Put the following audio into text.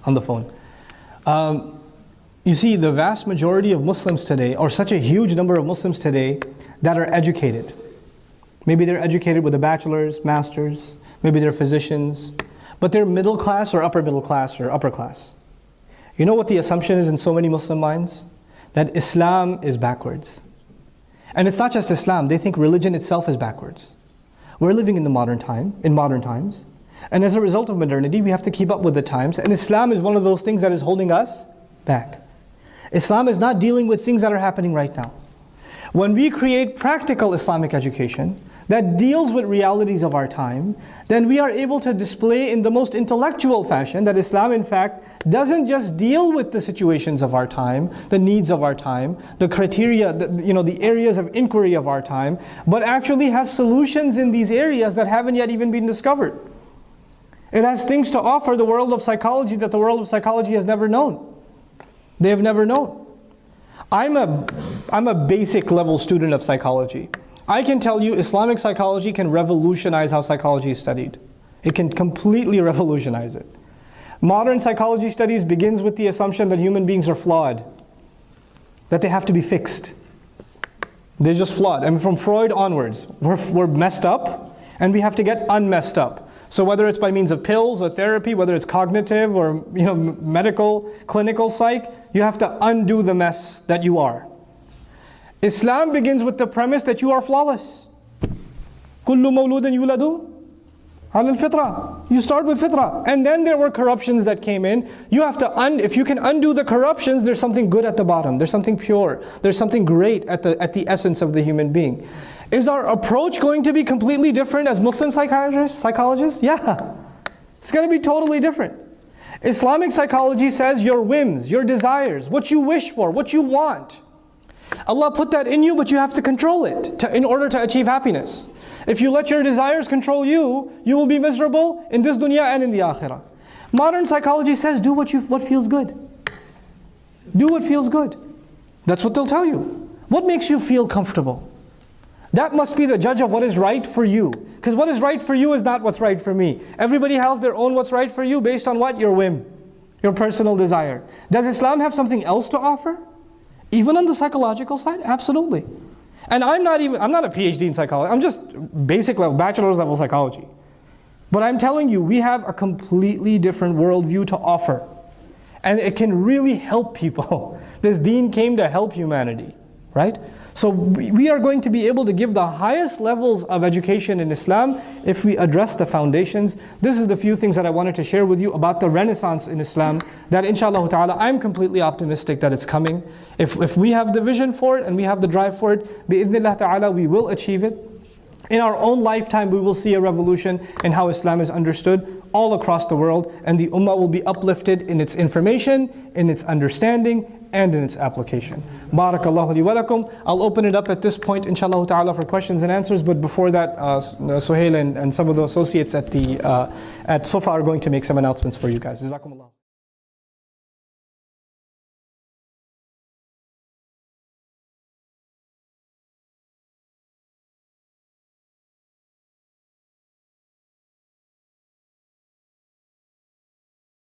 on the phone. You see, the vast majority of Muslims today, or such a huge number of Muslims today, that are educated. Maybe they're educated with a bachelor's, master's, maybe they're physicians, but they're middle class or upper middle class or upper class. You know what the assumption is in so many Muslim minds? That Islam is backwards. And it's not just Islam, they think religion itself is backwards. We're living in modern times, and as a result of modernity, we have to keep up with the times, and Islam is one of those things that is holding us back. Islam is not dealing with things that are happening right now. When we create practical Islamic education that deals with realities of our time, then we are able to display in the most intellectual fashion that Islam in fact doesn't just deal with the situations of our time, the needs of our time, the criteria, the areas of inquiry of our time, but actually has solutions in these areas that haven't yet even been discovered. It has things to offer the world of psychology that the world of psychology has never known. They have never known. I'm a basic level student of psychology. I can tell you Islamic psychology can revolutionize how psychology is studied. It can completely revolutionize it. Modern psychology studies begins with the assumption that human beings are flawed, that they have to be fixed. They're just flawed. I mean, from Freud onwards, we're messed up and we have to get unmessed up. So whether it's by means of pills or therapy, whether it's cognitive or medical, clinical psych, you have to undo the mess that you are. Islam begins with the premise that you are flawless. كُلُّ مَوْلُودٍ يُولَدُ عَلَى الْفِطْرَةِ. You start with fitrah. And then there were corruptions that came in. You have to if you can undo the corruptions, there's something good at the bottom. There's something pure. There's something great at the essence of the human being. Is our approach going to be completely different as Muslim psychologists? Yeah. It's going to be totally different. Islamic psychology says your whims, your desires, what you wish for, what you want. Allah put that in you, but you have to control it in order to achieve happiness. If you let your desires control you, you will be miserable in this dunya and in the akhirah. Modern psychology says do what feels good. Do what feels good. That's what they'll tell you. What makes you feel comfortable? That must be the judge of what is right for you. Because what is right for you is not what's right for me. Everybody has their own what's right for you based on what? Your whim, your personal desire. Does Islam have something else to offer? Even on the psychological side? Absolutely. And I'm not a PhD in psychology. I'm just basic level, bachelor's level psychology. But I'm telling you, we have a completely different worldview to offer. And it can really help people. This deen came to help humanity, right? So we are going to be able to give the highest levels of education in Islam if we address the foundations. This is the few things that I wanted to share with you about the renaissance in Islam, that inshallah ta'ala, I'm completely optimistic that it's coming. If we have the vision for it and we have the drive for it, bi'idhnillah ta'ala, we will achieve it. In our own lifetime, we will see a revolution in how Islam is understood all across the world, and the ummah will be uplifted in its information, in its understanding, and in its application. Barakallahu li wa lakum. I'll open it up at this point, inshallah ta'ala, for questions and answers, but before that, Suhail and some of the associates at Sofa are going to make some announcements for you guys. Jazakumullah.